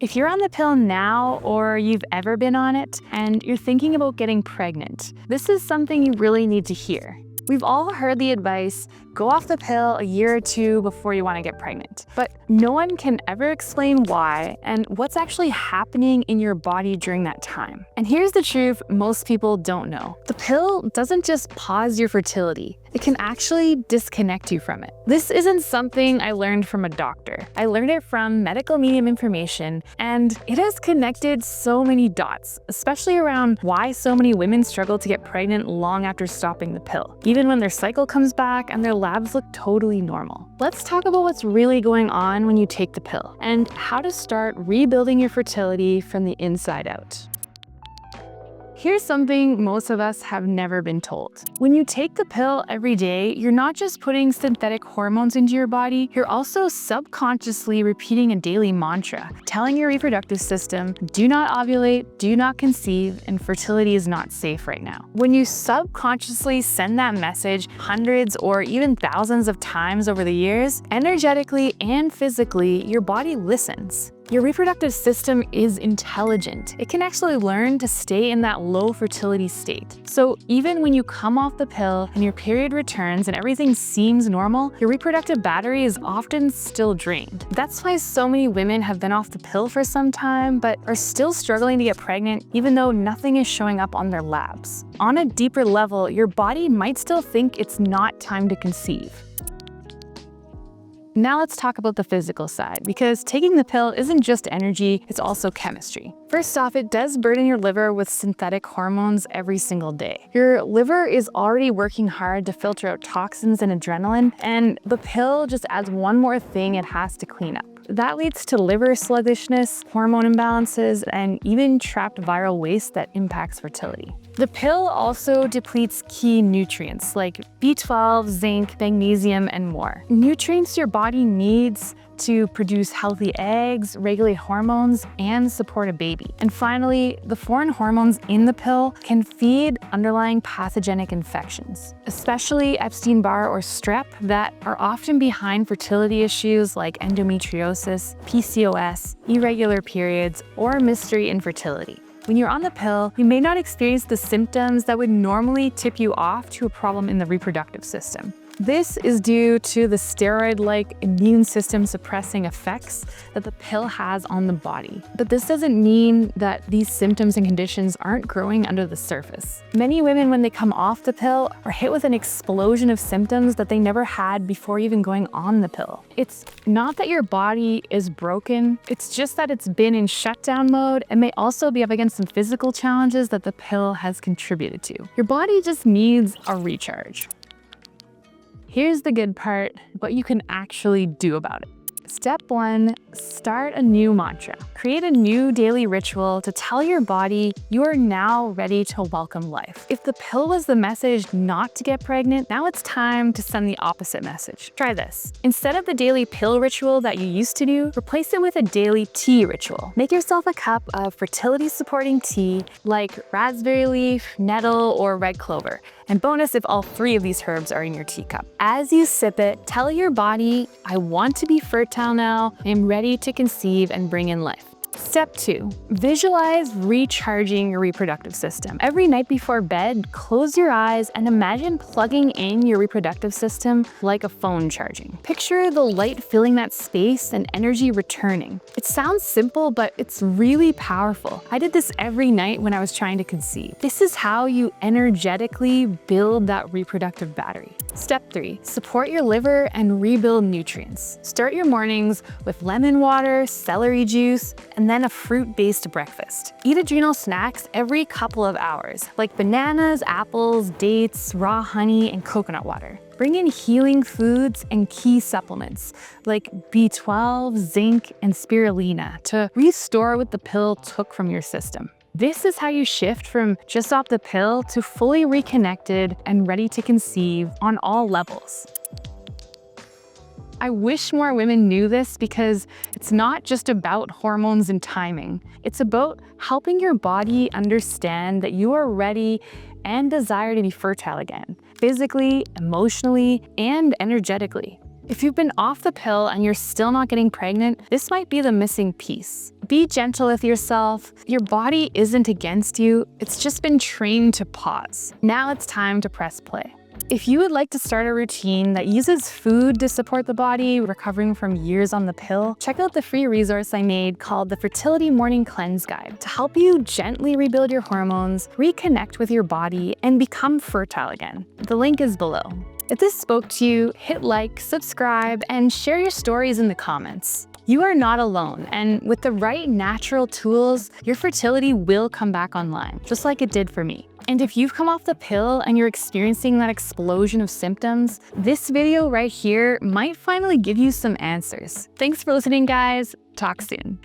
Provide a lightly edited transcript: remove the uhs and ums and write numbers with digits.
If you're on the pill now or you've ever been on it and you're thinking about getting pregnant, this is something you really need to hear. We've all heard the advice, go off the pill a year or two before you want to get pregnant. But no one can ever explain why and what's actually happening in your body during that time. And here's the truth most people don't know. The pill doesn't just pause your fertility. It can actually disconnect you from it. This isn't something I learned from a doctor. I learned it from medical medium information, and it has connected so many dots, especially around why so many women struggle to get pregnant long after stopping the pill, even when their cycle comes back and their labs look totally normal. Let's talk about what's really going on when you take the pill and how to start rebuilding your fertility from the inside out. Here's something most of us have never been told. When you take the pill every day, you're not just putting synthetic hormones into your body, you're also subconsciously repeating a daily mantra, telling your reproductive system, do not ovulate, do not conceive, and fertility is not safe right now. When you subconsciously send that message hundreds or even thousands of times over the years, energetically and physically, your body listens. Your reproductive system is intelligent. It can actually learn to stay in that low fertility state. So even when you come off the pill and your period returns and everything seems normal, your reproductive battery is often still drained. That's why so many women have been off the pill for some time, but are still struggling to get pregnant even though nothing is showing up on their labs. On a deeper level, your body might still think it's not time to conceive. Now let's talk about the physical side, because taking the pill isn't just energy, it's also chemistry. First off, it does burden your liver with synthetic hormones every single day. Your liver is already working hard to filter out toxins and adrenaline, and the pill just adds one more thing it has to clean up. That leads to liver sluggishness, hormone imbalances, and even trapped viral waste that impacts fertility. The pill also depletes key nutrients like B12, zinc, magnesium, and more. Nutrients your body needs to produce healthy eggs, regulate hormones, and support a baby. And finally, the foreign hormones in the pill can feed underlying pathogenic infections, especially Epstein-Barr or strep, that are often behind fertility issues like endometriosis, PCOS, irregular periods, or mystery infertility. When you're on the pill, you may not experience the symptoms that would normally tip you off to a problem in the reproductive system. This is due to the steroid-like immune system suppressing effects that the pill has on the body. But this doesn't mean that these symptoms and conditions aren't growing under the surface. Many women, when they come off the pill, are hit with an explosion of symptoms that they never had before even going on the pill. It's not that your body is broken, it's just that it's been in shutdown mode and may also be up against some physical challenges that the pill has contributed to. Your body just needs a recharge. Here's the good part, what you can actually do about it. Step 1, start a new mantra. Create a new daily ritual to tell your body you are now ready to welcome life. If the pill was the message not to get pregnant, now it's time to send the opposite message. Try this. Instead of the daily pill ritual that you used to do, replace it with a daily tea ritual. Make yourself a cup of fertility-supporting tea like raspberry leaf, nettle, or red clover. And bonus if all 3 of these herbs are in your teacup. As you sip it, tell your body, I want to be fertile now, I am ready to conceive and bring in life. Step 2, visualize recharging your reproductive system. Every night before bed, close your eyes and imagine plugging in your reproductive system like a phone charging. Picture the light filling that space and energy returning. It sounds simple, but it's really powerful. I did this every night when I was trying to conceive. This is how you energetically build that reproductive battery. Step 3, support your liver and rebuild nutrients. Start your mornings with lemon water, celery juice, and then a fruit-based breakfast. Eat adrenal snacks every couple of hours, like bananas, apples, dates, raw honey, and coconut water. Bring in healing foods and key supplements like B12, zinc, and spirulina to restore what the pill took from your system. This is how you shift from just off the pill to fully reconnected and ready to conceive on all levels. I wish more women knew this because it's not just about hormones and timing. It's about helping your body understand that you are ready and desire to be fertile again, physically, emotionally, and energetically. If you've been off the pill and you're still not getting pregnant, this might be the missing piece. Be gentle with yourself. Your body isn't against you, it's just been trained to pause. Now it's time to press play. If you would like to start a routine that uses food to support the body, recovering from years on the pill, check out the free resource I made called the Fertility Morning Cleanse Guide to help you gently rebuild your hormones, reconnect with your body, and become fertile again. The link is below. If this spoke to you, hit like, subscribe, and share your stories in the comments. You are not alone, and with the right natural tools, your fertility will come back online, just like it did for me. And if you've come off the pill and you're experiencing that explosion of symptoms, this video right here might finally give you some answers. Thanks for listening, guys. Talk soon.